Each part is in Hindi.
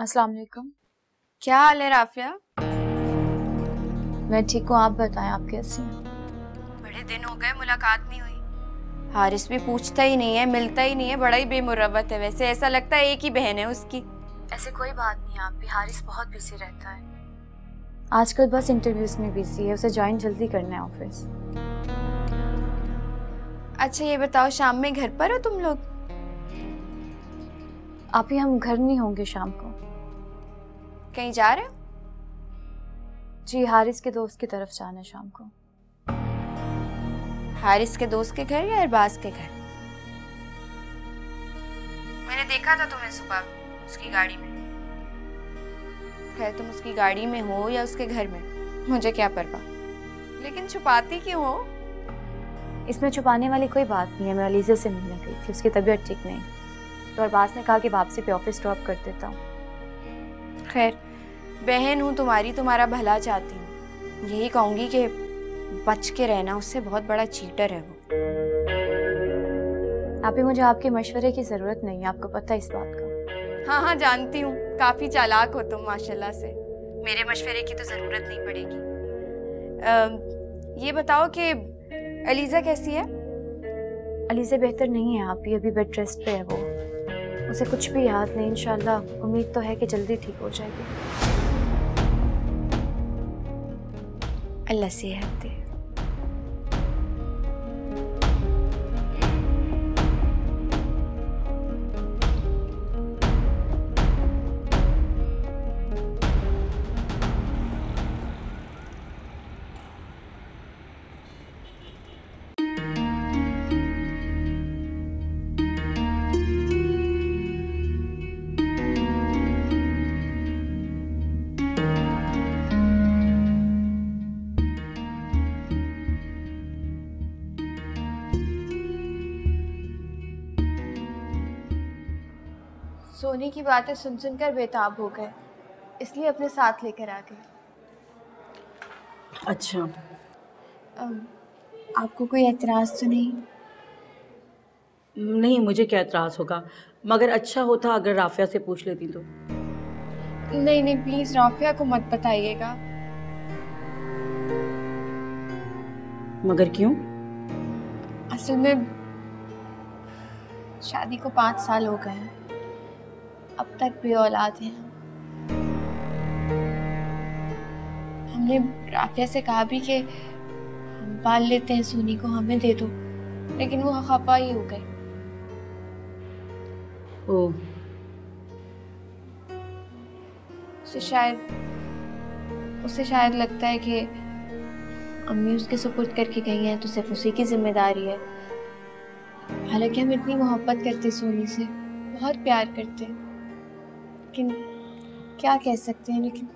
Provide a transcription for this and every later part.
अस्सलाम वालेकुम। क्या हाल है राफिया? मैं ठीक हूँ, आप बताएं आप कैसी हैं? बड़े दिन हो गए, मुलाकात नहीं हुई। हारिस भी पूछता ही नहीं है, मिलता ही नहीं है, बड़ा ही बेमुरवत है। वैसे ऐसा लगता है एक ही बहन है उसकी। ऐसे कोई बात नहीं है, आप भी हारिस बहुत बिजी रहता है आजकल, बस इंटरव्यूज में बिजी है, उसे ज्वाइन जल्दी करना है ऑफिस। अच्छा ये बताओ, शाम में घर पर हो तुम लोग? आप ही, हम घर नहीं होंगे शाम को। कहीं जा रहे हो? जी, हारिस के दोस्त की तरफ जाना है शाम को। हारिस के दोस्त के घर या अरबाज के घर? मैंने देखा था तुम्हें सुबह उसकी गाड़ी में। खैर तुम उसकी गाड़ी में हो या उसके घर में, मुझे क्या परवाह, लेकिन छुपाती क्यों हो? इसमें छुपाने वाली कोई बात नहीं है। मैं अलीज़ा से मिलने गई थी, उसकी तबीयत ठीक नहीं, तो अरबाज ने कहा कि वापसी पे ऑफिस ड्रॉप कर देता हूँ। खैर बहन हूँ तुम्हारी, तुम्हारा भला चाहती हूँ। यही कहूँगी कि बच के रहना, उससे बहुत बड़ा चीटर है वो। आप ही, मुझे आपके मशवरे की ज़रूरत नहीं है, आपको पता है इस बात का। हाँ हाँ जानती हूँ, काफ़ी चालाक हो तुम माशाल्लाह से। मेरे मशवरे की तो ज़रूरत नहीं पड़ेगी। ये बताओ कि अलीज़ा कैसी है? अलीज़ा बेहतर नहीं है आप ही, अभी बेड रेस्ट पे है वो। उसे कुछ भी याद नहीं, इंशाल्लाह उम्मीद तो है कि जल्दी ठीक हो जाएगी। अल्लाह सेहत दे। सोनी की बातें सुन सुनकर बेताब हो गए, इसलिए अपने साथ लेकर आ गए। अच्छा, आपको कोई एतराज़ तो नहीं? नहीं मुझे क्या एतराज़ होगा, मगर अच्छा होता अगर राफिया से पूछ लेती तो। नहीं नहीं प्लीज़ राफिया को मत बताइएगा। मगर क्यों? असल में शादी को 5 साल हो गए हैं, अब तक भी औलाद है। हमने राफिया से कहा भी कि हम पाल लेते हैं सोनी को, हमें दे दो, लेकिन वो खफा ही हो गए। ओह, उसे शायद लगता है कि अम्मी उसके सुपुर्द करके गई हैं तो सिर्फ उसी की जिम्मेदारी है। हालांकि हम इतनी मोहब्बत करते सोनी से, बहुत प्यार करते, लेकिन क्या कह सकते हैं। लेकिन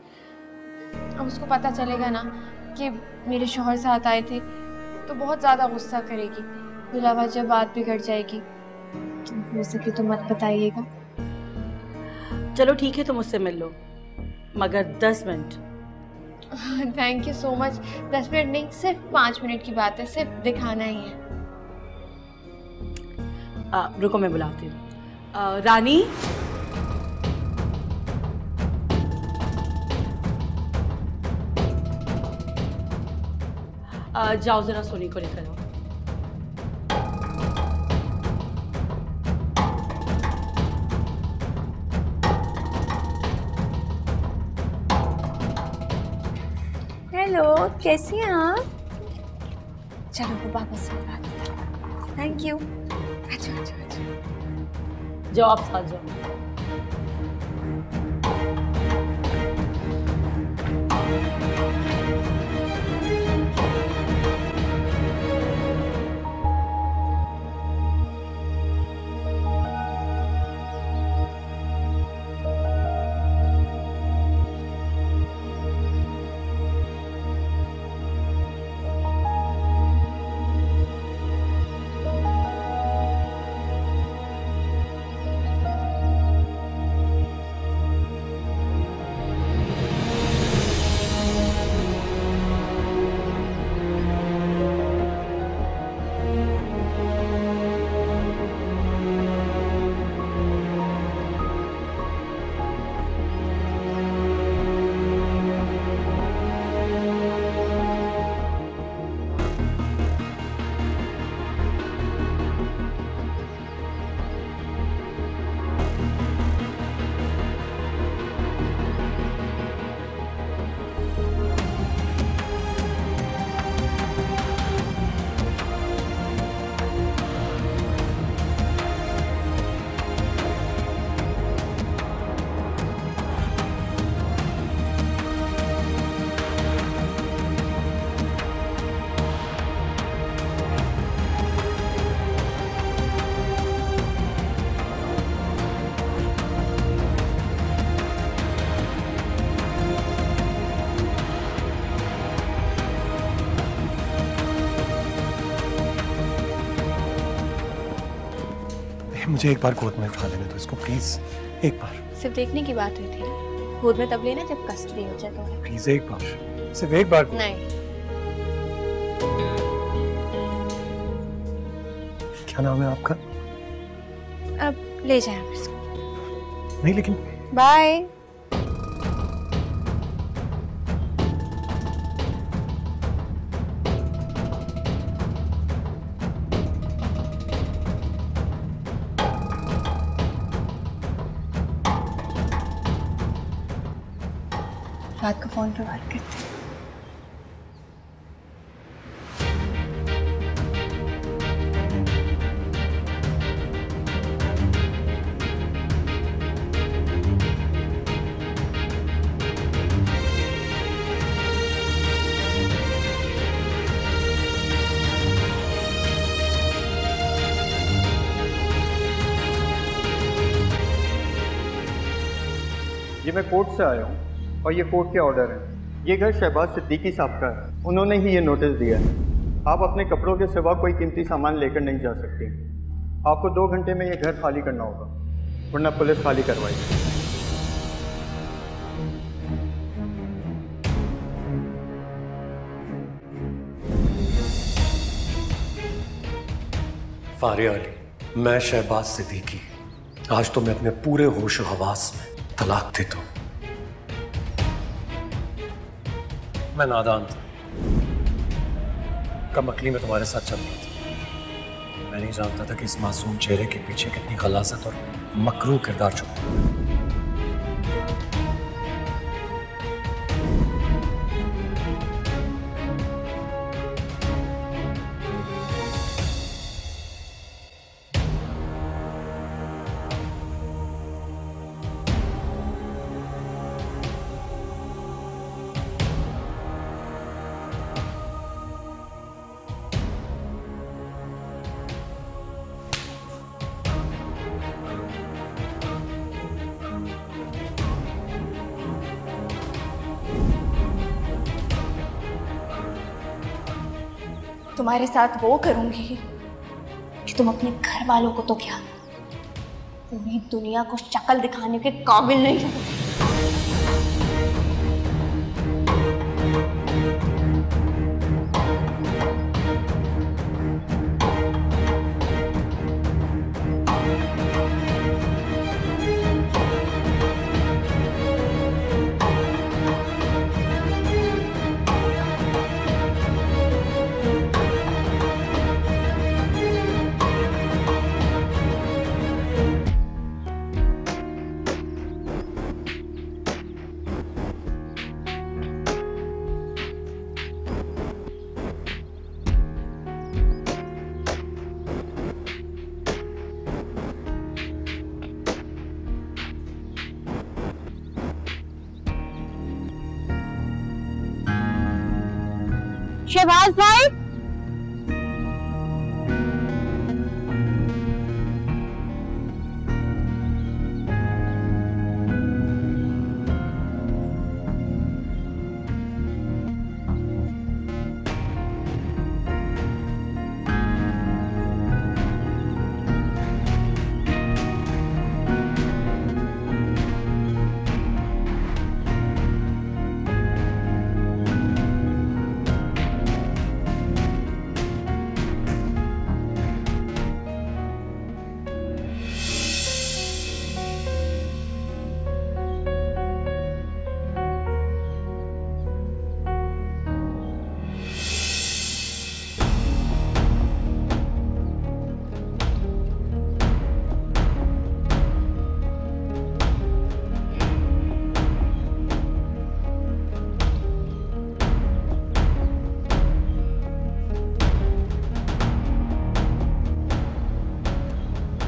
अब उसको पता चलेगा ना कि मेरे शौहर साथ आए थे तो बहुत ज़्यादा गुस्सा करेगी, बिला वजह बात बिगड़ जाएगी। तो हो सके तो मत बताइएगा। चलो ठीक है, तुम मुझसे मिल लो, मगर 10 minute. Thank you so much. 10 minute नहीं, सिर्फ 5 मिनट की बात है, सिर्फ दिखाना ही है। रुको मैं बुलाती हूँ। रानी, जाओ जरा सोनी को लेकर आओ। हेलो, कैसी हैं आप? चलो वो वापस से बात करो। Thank you. अच्छा अच्छा अच्छा। जाओ आप साथ जाओ। मुझे एक बार गोद में उठा लेने दो इसको प्लीज, एक बार। सिर्फ देखने की बात हुई थी ना, गोद में तब लेना जब कस्टडी हो जाए तो। प्लीज एक बार, सिर्फ एक बार। नहीं। क्या नाम है आपका? अब ले जाए आप इसको। नहीं लेकिन। बाय। रात को फोन पे बात करते हैं। ये मैं कोर्ट से आया हूँ और ये कोर्ट के ऑर्डर है। ये घर शहबाज सिद्दीकी साहब का है, उन्होंने ही ये नोटिस दिया है। आप अपने कपड़ों के सिवा कोई कीमती सामान लेकर नहीं जा सकती। आपको 2 घंटे में ये घर खाली करना होगा, वरना पुलिस खाली करवाएगी। फारिया अली, मैं शहबाज सिद्दीकी आज तो मैं अपने पूरे होश और हवास में तलाक देता हूं। मैं नादान था, कम अकली में तुम्हारे साथ चल रहा था। मैं नहीं जानता था कि इस मासूम चेहरे के पीछे कितनी गलासत और मकरूह किरदार छुपा है। तुम्हारे साथ वो करूंगी कि तुम अपने घर वालों को तो क्या, पूरी दुनिया को शक्ल दिखाने के काबिल नहीं हो। शहबाज भाई,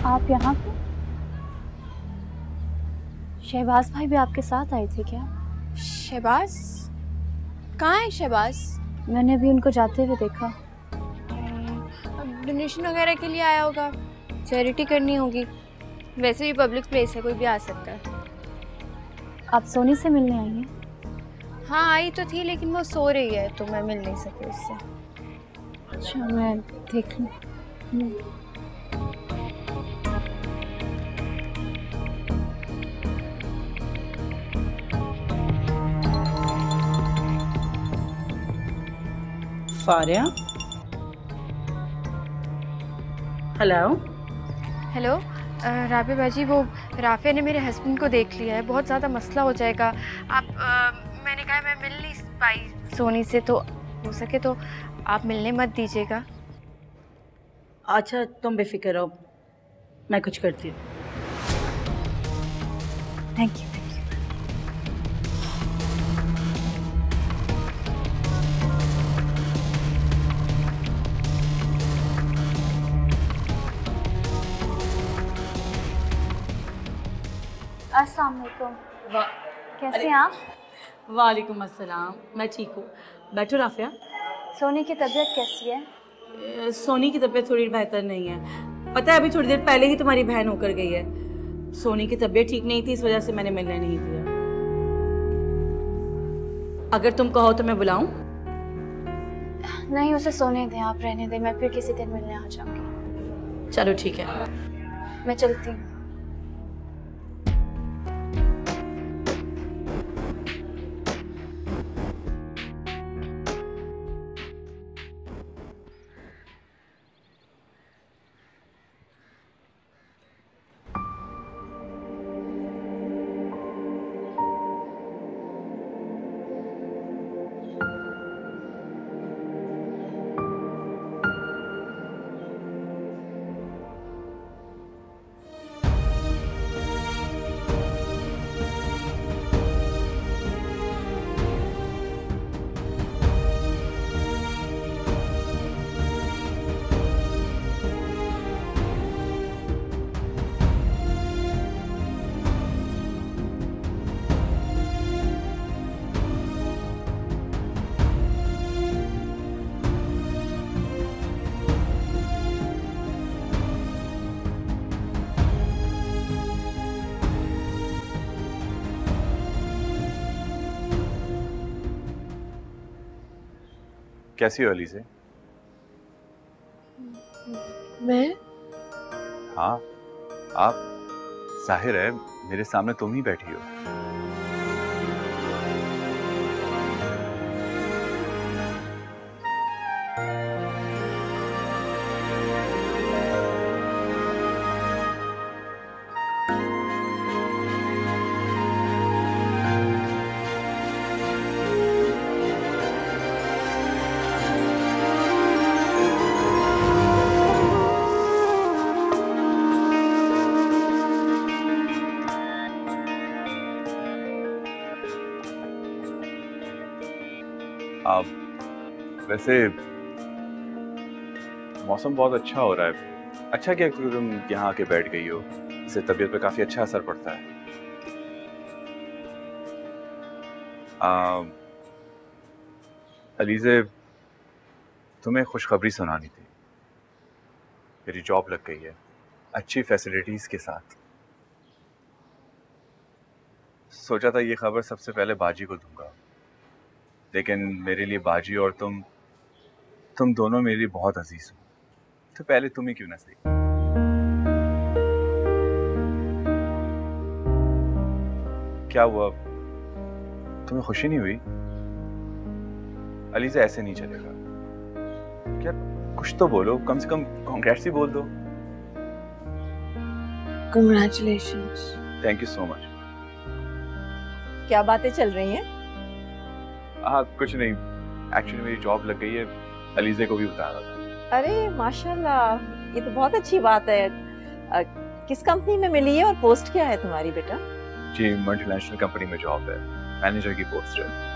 आप यहाँ पे? शहबाज भाई भी आपके साथ आए थे क्या? शहबाज? कहाँ है शहबाज? मैंने अभी उनको जाते हुए देखा। अब डोनेशन वगैरह के लिए आया होगा, चैरिटी करनी होगी। वैसे भी पब्लिक प्लेस है, कोई भी आ सकता है। आप सोनी से मिलने आई हैं? हाँ आई तो थी, लेकिन वो सो रही है तो मैं मिल नहीं सकी उससे। अच्छा, मैं देख लूँ। फारिया, हेलो। हेलो राबे बाजी, वो राफिया ने मेरे हस्बैंड को देख लिया है, बहुत ज़्यादा मसला हो जाएगा। आप मैंने कहा मैं मिल नहीं पाई सोनी से, तो हो सके तो आप मिलने मत दीजिएगा। अच्छा तुम बेफिक्र रहो, मैं कुछ करती हूँ। Thank you. अस्सलाम वालेकुम। कैसे हैं आप? वालेकुम अस्सलाम, मैं ठीक हूँ। बैठो राफिया। सोनी की तबीयत कैसी है? सोनी की तबीयत थोड़ी बेहतर नहीं है। पता है अभी थोड़ी देर पहले ही तुम्हारी बहन होकर गई है। सोनी की तबीयत ठीक नहीं थी, इस वजह से मैंने मिलने नहीं दिया। अगर तुम कहो तो मैं बुलाऊं? नहीं, उसे सोने दें, आप रहने दें, मैं फिर किसी दिन मिलने आ जाऊंगी। चलो ठीक है, मैं चलती हूँ। कैसी हो अलीज़े? मैं? हाँ, आप। जाहिर है मेरे सामने तुम ही बैठी हो। वैसे मौसम बहुत अच्छा हो रहा है। अच्छा क्या कि तुम यहाँ आके बैठ गई हो, इससे तबीयत पे काफी अच्छा असर पड़ता है। अलीज़े, तुम्हें खुशखबरी सुनानी थी। मेरी जॉब लग गई है, अच्छी फैसिलिटीज के साथ। सोचा था ये खबर सबसे पहले बाजी को दूंगा, लेकिन मेरे लिए बाजी और तुम दोनों मेरे लिए बहुत अजीज हो, तो पहले तुम ही क्यों ना सही। क्या हुआ, तुम्हें खुशी नहीं हुई? अलीज़े ऐसे नहीं चलेगा। क्या कुछ तो बोलो, कम से कम कांग्रेट्स ही बोल दो। Congratulations। Thank you so much. क्या बातें चल रही हैं? हाँ कुछ नहीं, एक्चुअली मेरी जॉब लग गई है, अलीज़े को भी बता रहा था। अरे माशाल्लाह, ये तो बहुत अच्छी बात है। किस कंपनी में मिली है और पोस्ट क्या है तुम्हारी बेटा? जी मल्टीनेशनल कंपनी में जॉब है, मैनेजर की पोस्ट है।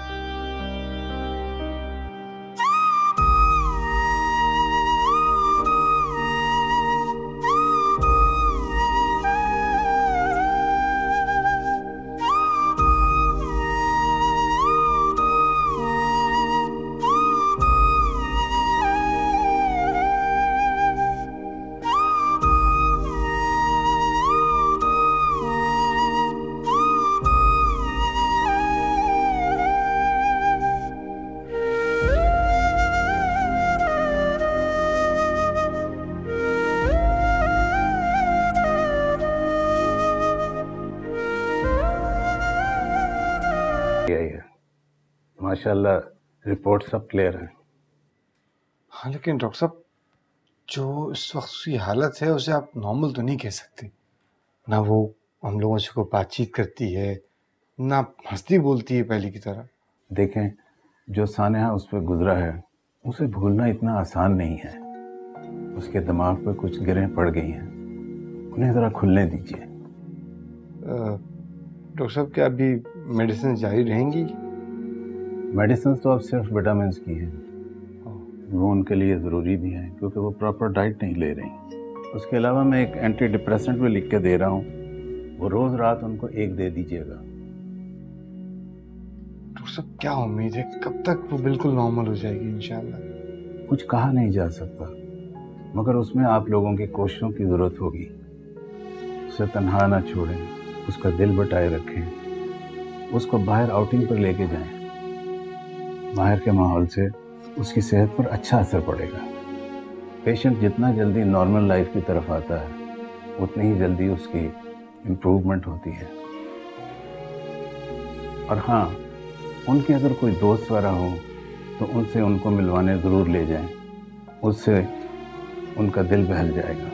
माशाल्लाह रिपोर्ट सब क्लियर है। हाँ लेकिन डॉक्टर साहब, जो इस वक्त उसकी हालत है उसे आप नॉर्मल तो नहीं कह सकते। ना वो हम लोगों से को बातचीत करती है, ना हंसती बोलती है पहले की तरह। देखें, जो सानेहा उस पर गुजरा है उसे भूलना इतना आसान नहीं है। उसके दिमाग पर कुछ गिरें पड़ गई हैं, उन्हें ज़रा खुलने दीजिए। डॉक्टर साहब, क्या अभी मेडिसिन जारी रहेंगी? मेडिसिन तो अब सिर्फ विटामिन की हैं, वो उनके लिए ज़रूरी भी हैं क्योंकि वो प्रॉपर डाइट नहीं ले रही। उसके अलावा मैं एक एंटी डिप्रेसेंट भी लिख के दे रहा हूँ, वो रोज़ रात उनको एक दे दीजिएगा। डॉक्टर साहब, क्या उम्मीद है कब तक वो बिल्कुल नॉर्मल हो जाएगी इंशाल्लाह? कुछ कहा नहीं जा सकता, मगर उसमें आप लोगों की कोशिशों की ज़रूरत होगी। उसे तन्हा ना छोड़ें, उसका दिल बटाए रखें, उसको बाहर आउटिंग पर लेके जाएं। बाहर के माहौल से उसकी सेहत पर अच्छा असर पड़ेगा। पेशेंट जितना जल्दी नॉर्मल लाइफ की तरफ आता है उतनी ही जल्दी उसकी इम्प्रूवमेंट होती है। और हाँ, उनके अगर कोई दोस्त वगैरह हो तो उनसे उनको मिलवाने ज़रूर ले जाएं, उससे उनका दिल बहल जाएगा।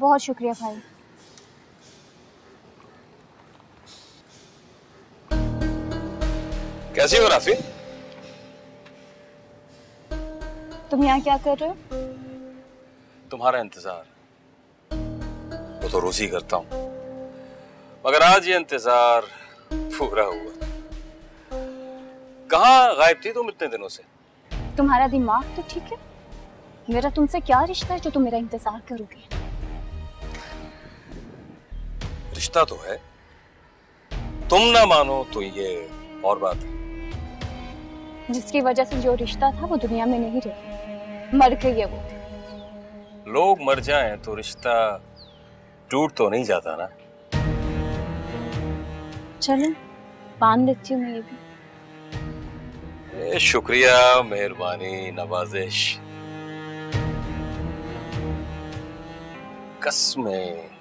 बहुत शुक्रिया भाई। कैसी हो राफी? तुम यहाँ क्या कर रहे हो? तुम्हारा इंतजार वो तो रोज ही करता हूँ, मगर आज ये इंतजार पूरा हुआ। कहाँ गायब थी तुम इतने दिनों से? तुम्हारा दिमाग तो ठीक है? मेरा तुमसे क्या रिश्ता है जो तुम मेरा इंतजार करोगे? रिश्ता तो है, तुम ना मानो तो ये और बात है। जिसकी वजह से जो रिश्ता था वो दुनिया में नहीं रही, मर गई है वो। लोग मर जाएं तो रिश्ता टूट तो नहीं जाता ना। चलो बांध देती हूँ मैं ये भी। शुक्रिया, मेहरबानी, नवाजिश। कसमें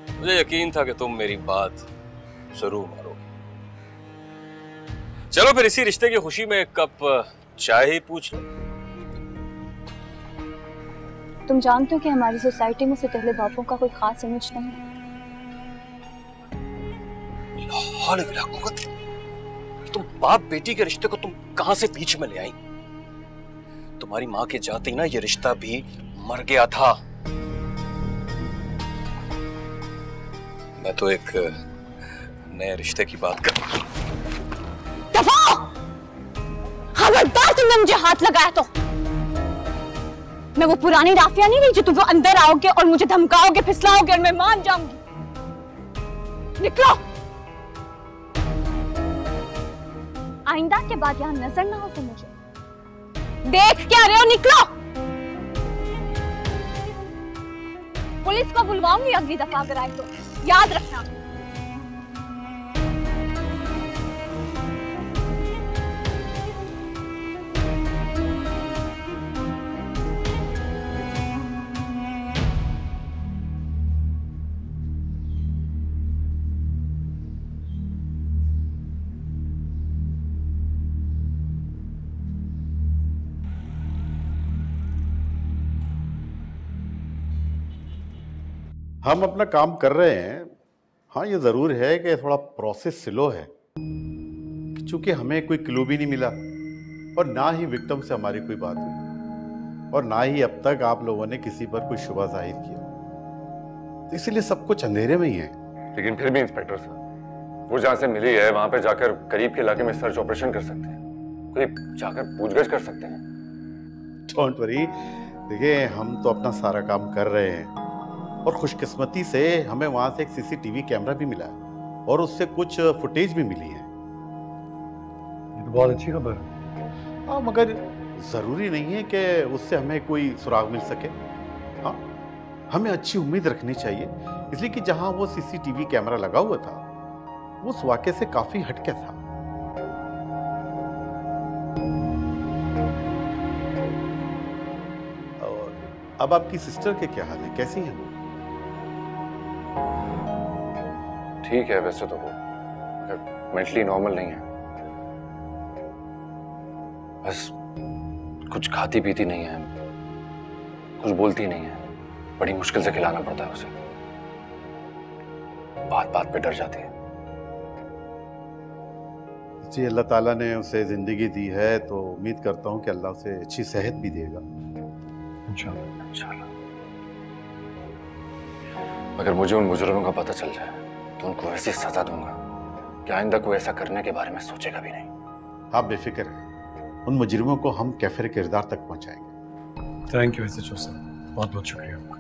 मुझे यकीन था कि तुम मेरी बात जरूर मारोगे। चलो फिर इसी रिश्ते की खुशी में एक कप चाय ही पूछ लो। तुम जानते हो कि हमारी सोसाइटी में से पहले बापों का कोई खास इमेज नहीं है। तुम बाप बेटी के रिश्ते को तुम कहां से बीच में ले आई? तुम्हारी माँ के जाते ही ना ये रिश्ता भी मर गया था। मैं तो एक नए रिश्ते की बात कर रहा हूं। दफा! खबरदार तुमने मुझे हाथ लगाया तो मैं वो पुरानी राफिया नहीं रही जो तुम अंदर आओगे और मुझे धमकाओगे, फिसलाओगे और मैं मान जाऊंगी। निकलो, आइंदा के बाद यहां नजर ना हो तो मुझे देख क्या रहे हो। निकलो, पुलिस को बुलवाऊंगी अगली दफा अगर आए तो, याद रखना। हम अपना काम कर रहे हैं। हाँ, ये ज़रूर है कि थोड़ा प्रोसेस स्लो है, क्योंकि हमें कोई क्लू भी नहीं मिला और ना ही विक्टिम से हमारी कोई बात हुई और ना ही अब तक आप लोगों ने किसी पर कोई शुबा जाहिर किया, तो इसीलिए सब कुछ अंधेरे में ही है। लेकिन फिर भी इंस्पेक्टर साहब, वो जहाँ से मिली है वहाँ पे जाकर करीब के इलाके में सर्च ऑपरेशन कर सकते हैं। कोई जाकर पूछगछ कर सकते हैं। डोंट वरी, देखिए हम तो अपना सारा काम कर रहे हैं और खुशकिस्मती से हमें वहां से एक सीसीटीवी कैमरा भी मिला है और उससे कुछ फुटेज भी मिली है। ये तो बहुत अच्छी खबर है। हाँ, मगर जरूरी नहीं है कि उससे हमें कोई सुराग मिल सके। हाँ, हमें अच्छी उम्मीद रखनी चाहिए, इसलिए कि जहां वो सीसीटीवी कैमरा लगा हुआ था वो उस वाकये से काफी हटके था। और अब आपकी सिस्टर के क्या हाल है, कैसी हैं वो? ठीक है वैसे तो वो, मगर मेंटली नॉर्मल नहीं है। बस कुछ खाती पीती नहीं है, कुछ बोलती नहीं है, बड़ी मुश्किल से खिलाना पड़ता है उसे, बात बात पे डर जाती है। जी, अल्लाह ताला ने उसे जिंदगी दी है तो उम्मीद करता हूँ कि अल्लाह उसे अच्छी सेहत भी देगा। इंशाल्लाह इंशाल्लाह। अगर मुझे उन मुजरिमों का पता चल जाए तो उनको ऐसी सजा दूंगा कि आइंदा कोई ऐसा करने के बारे में सोचेगा भी नहीं। आप बेफिक्र हैं, उन मुजरिमों को हम कैफिर किरदार तक पहुंचाएंगे। थैंक यू एसएचओ सर, बहुत बहुत शुक्रिया आपका।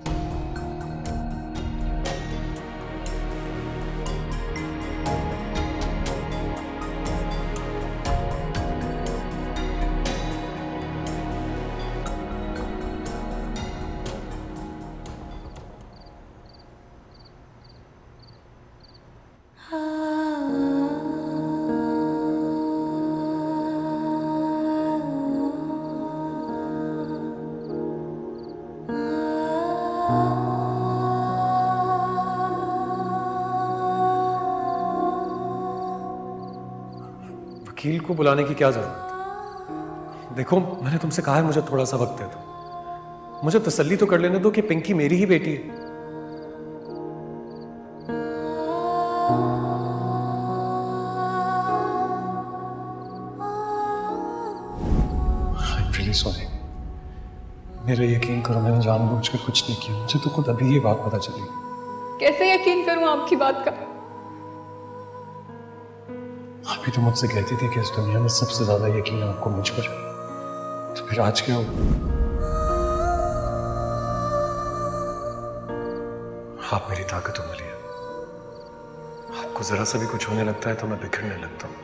वकील को बुलाने की क्या जरूरत है? देखो, मैंने तुमसे कहा है मुझे थोड़ा सा वक्त दे दो, मुझे तसल्ली तो कर लेने दो कि पिंकी मेरी ही बेटी है। I'm really sorry। मेरा यकीन करो, मैंने जानबूझकर कुछ नहीं किया, मुझे तो खुद अभी ये बात पता चली। कैसे यकीन करूं आपकी बात का? अभी तो मुझसे कहती थी कि इस दुनिया में सबसे ज्यादा यकीन आपको मुझ पर है, तो फिर आज क्या हुआ? आप मेरी ताकत हो मलिया, आपको जरा सा भी कुछ होने लगता है तो मैं बिखरने लगता हूं।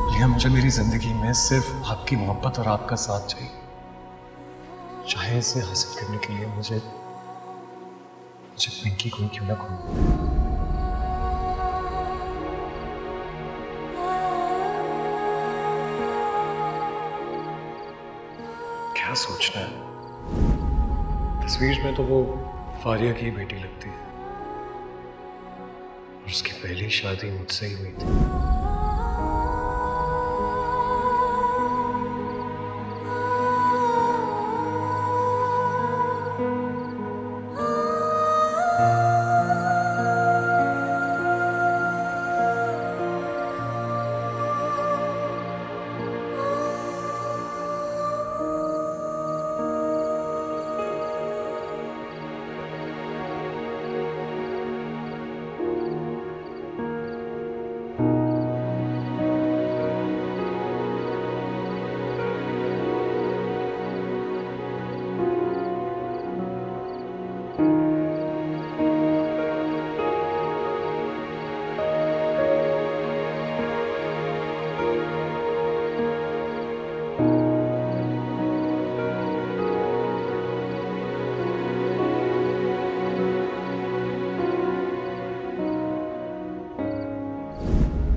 मलिया, मुझे मेरी जिंदगी में सिर्फ आपकी मोहब्बत और आपका साथ चाहिए, चाहे इसे हासिल करने के लिए मुझे पिंकी को क्यों ना खोऊं। क्या सोचना है? तस्वीर में तो वो फारिया की बेटी लगती है और उसकी पहली शादी मुझसे ही हुई थी।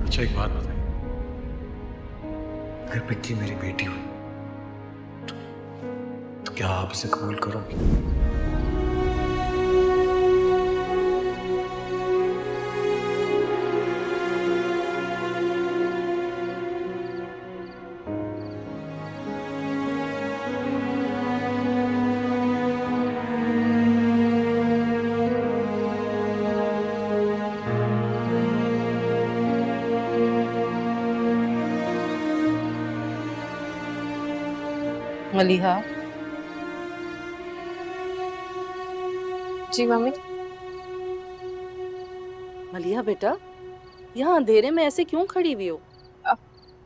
अच्छा, एक बात बताइए, अगर पिंकी मेरी बेटी हुई तो क्या आप इसे कबूल करोगे? मलिहा, जी मम्मी। मलिहा बेटा, यहाँ अंधेरे में ऐसे क्यों खड़ी हुई हो?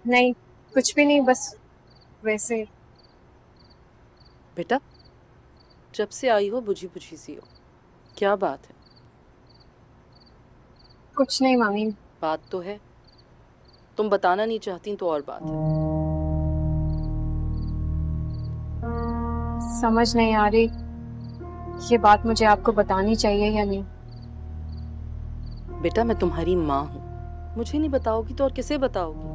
नहीं, कुछ भी नहीं, बस वैसे। बेटा, जब से आई हो बुझी बुझी सी हो, क्या बात है? कुछ नहीं मम्मी। बात तो है, तुम बताना नहीं चाहती तो और बात है। समझ नहीं आ रही ये बात मुझे आपको बतानी चाहिए या नहीं। बेटा, मैं तुम्हारी माँ हूँ, मुझे नहीं बताओगी तो और किसे बताओगी?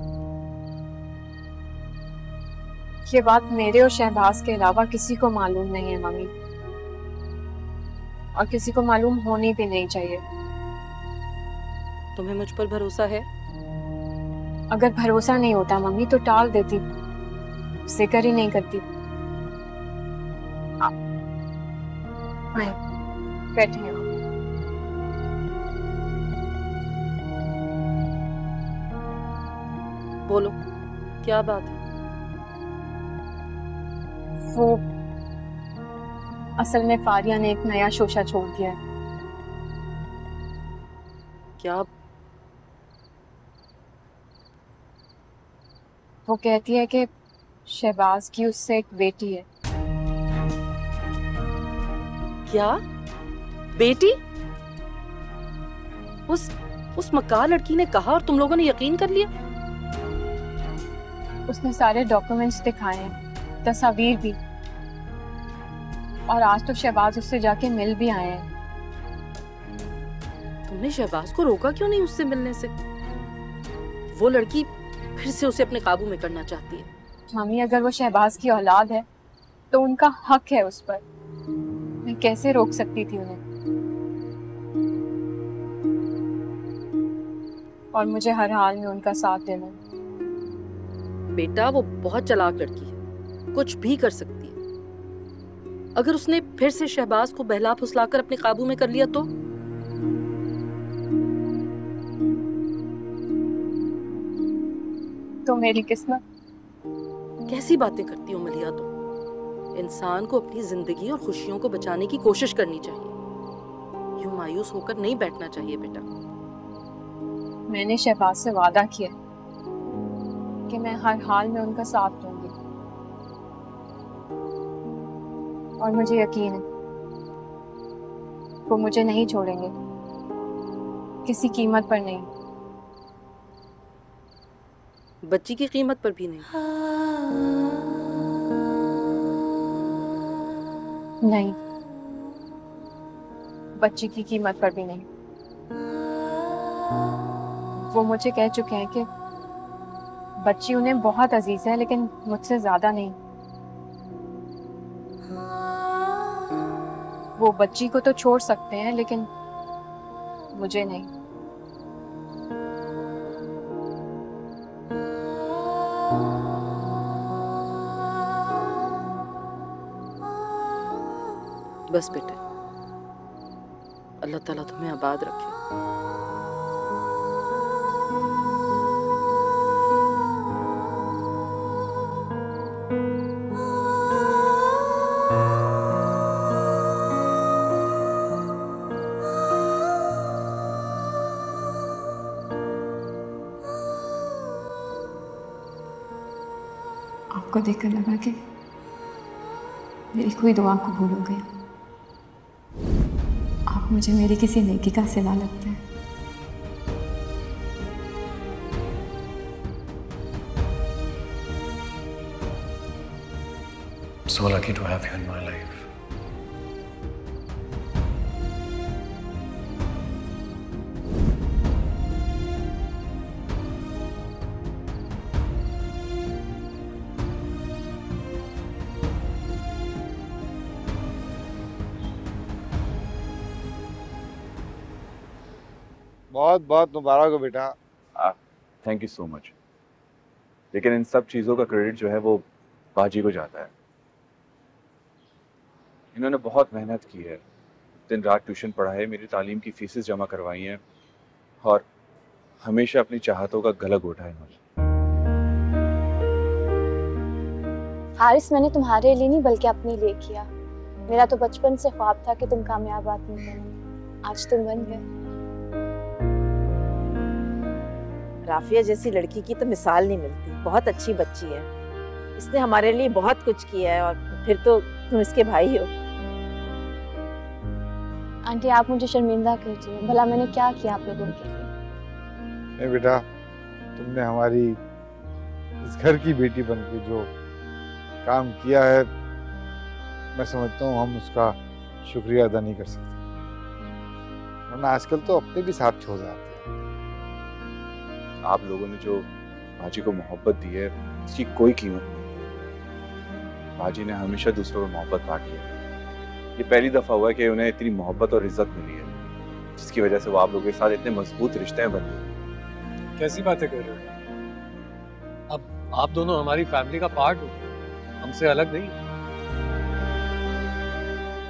ये बात मेरे और शहबाज के अलावा किसी को मालूम नहीं है मम्मी, और किसी को मालूम होनी भी नहीं चाहिए। तुम्हें मुझ पर भरोसा है? अगर भरोसा नहीं होता मम्मी तो टाल देती, जिक्र ही नहीं करती। बैठिए। बोलो, क्या बात है? वो असल में फारिया ने एक नया शोशा छोड़ दिया है। क्या? वो कहती है कि शहबाज की उससे एक बेटी है। क्या बेटी? उस मक्कार लड़की ने कहा और तुम लोगों ने यकीन कर लिया? उसने सारे डॉक्यूमेंट्स दिखाए हैं, तस्वीर भी, और आज तो शहबाज उससे जाके मिल भी आए हैं। तुमने शहबाज को रोका क्यों नहीं उससे मिलने से? वो लड़की फिर से उसे अपने काबू में करना चाहती है। मम्मी, अगर वो शहबाज की औलाद है तो उनका हक है उस पर। मैं कैसे रोक सकती थी उन्हें? और मुझे हर हाल में उनका साथ देना। बेटा, वो बहुत चालाक लड़की है, कुछ भी कर सकती है। अगर उसने फिर से शहबाज को बहला फुसलाकर अपने काबू में कर लिया तो मेरी किस्मत। कैसी बातें करती हो मलिया तुम? इंसान को अपनी जिंदगी और खुशियों को बचाने की कोशिश करनी चाहिए, यूं मायूस होकर नहीं बैठना चाहिए बेटा। मैंने शहबाज से वादा किया कि मैं हर हाल में उनका साथ दूंगी, और मुझे यकीन है वो मुझे नहीं छोड़ेंगे, किसी कीमत पर नहीं। बच्ची की कीमत पर भी नहीं? नहीं, बच्ची की कीमत पर भी नहीं। वो मुझे कह चुके हैं कि बच्ची उन्हें बहुत अजीज है, लेकिन मुझसे ज्यादा नहीं। वो बच्ची को तो छोड़ सकते हैं, लेकिन मुझे नहीं। बस बेटे, अल्लाह ताला तुम्हें आबाद रखे। आपको देखकर लगा कि मेरी कोई दुआ कबूल हो गई। आप मुझे मेरी किसी नेकी का सिला लगते हैं। So lucky to have you in my life. बहुत बहुत मुबारक हो बेटा। Thank you so much. लेकिन इन सब चीज़ों का क्रेडिट जो है वो बाजी को जाता है। इन्होंने बहुत मेहनत की है, दिन रात ट्यूशन पढ़ाए, मेरी तालीम की फीसेस जमा करवाई हैं, और हमेशा अपनी चाहतों का गला घोटा है इन्होंने। हारिस, मैंने तुम्हारे लिए नहीं बल्कि अपने लिए किया। मेरा तो बचपन से ख्वाब था कि तुम कामयाब आदमी बनो, आज तुम बन गए। राफिया जैसी लड़की की तो मिसाल नहीं मिलती, बहुत अच्छी बच्ची है। इसने हमारे लिए बहुत कुछ किया है और फिर तो तुम इसके भाई हो। आंटी आप मुझे शर्मिंदा कीजिए, भला मैंने क्या किया आप लोगों के लिए? नहीं बेटा, तुमने हमारी इस घर की बेटी बनकर जो काम किया है, मैं समझता हूँ हम उसका शुक्रिया अदा नहीं कर सकते, वरना आजकल तो अपने भी साथ छोड़ जाते हैं। आप लोगों ने जो बाजी को मोहब्बत दी है उसकी कोई कीमत नहीं। बाजी ने हमेशा दूसरों को मोहब्बत बांटी है। ये पहली दफा हुआ है कि उन्हें इतनी मोहब्बत और इज्जत मिली है, जिसकी वजह से वो आप लोगों के साथ इतने मजबूत रिश्ते बन गए। कैसी बातें कर रहे हो? अब आप दोनों हमारी फैमिली का पार्ट हो, हमसे अलग नहीं।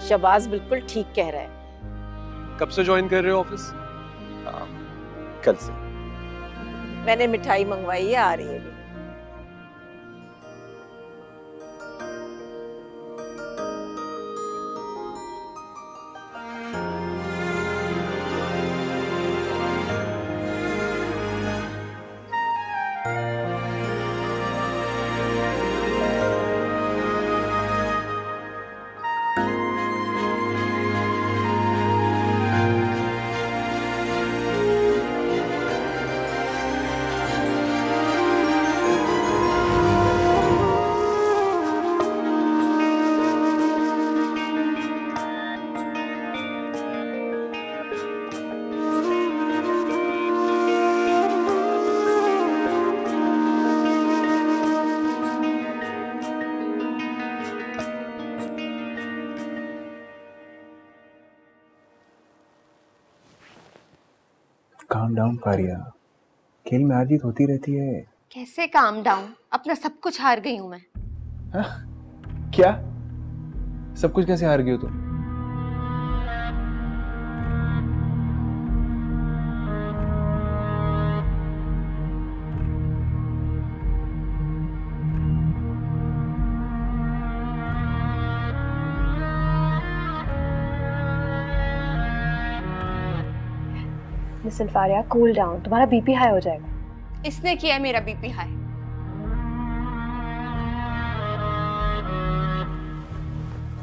शहबाज बिल्कुल ठीक कह रहा है। कब से ज्वाइन कर रहे हो ऑफिस? कल से। मैंने मिठाई मंगवाई है, आ रही है भी। काम डाउन फारिया, खेल में हार जीत होती रहती है। कैसे काम डाउन? अपना सब कुछ हार गई हूं मैं। हा? क्या? सब कुछ कैसे हार गई हो तुम? मिस अल्फारिया, कूल डाउन, तुम्हारा बीपी हाई हो जाएगा। इसने किया है मेरा बीपी हाई।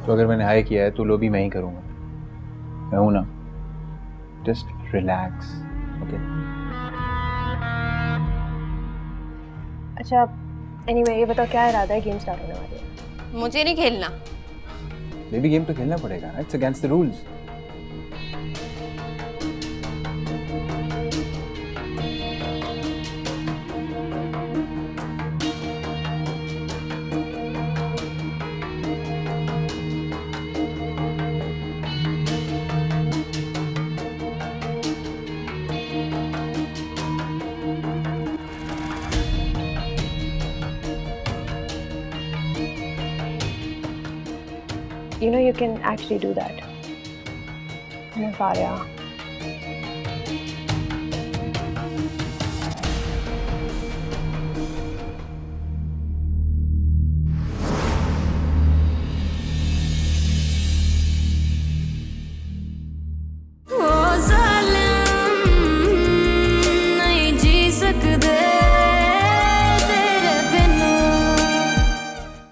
तो अगर मैंने हाई किया है तो लो भी मैं ही करूंगा। मैं हूं ना, जस्ट रिलैक्स, ओके? अच्छा, एनीवे ये बताओ क्या इरादा है? गेम स्टार्ट होने वाली है। मुझे नहीं खेलना। बेबी गेम तो खेलना पड़ेगा ना, it's against the rules. You know, you can actually do that. Faria. नहीं जी सकते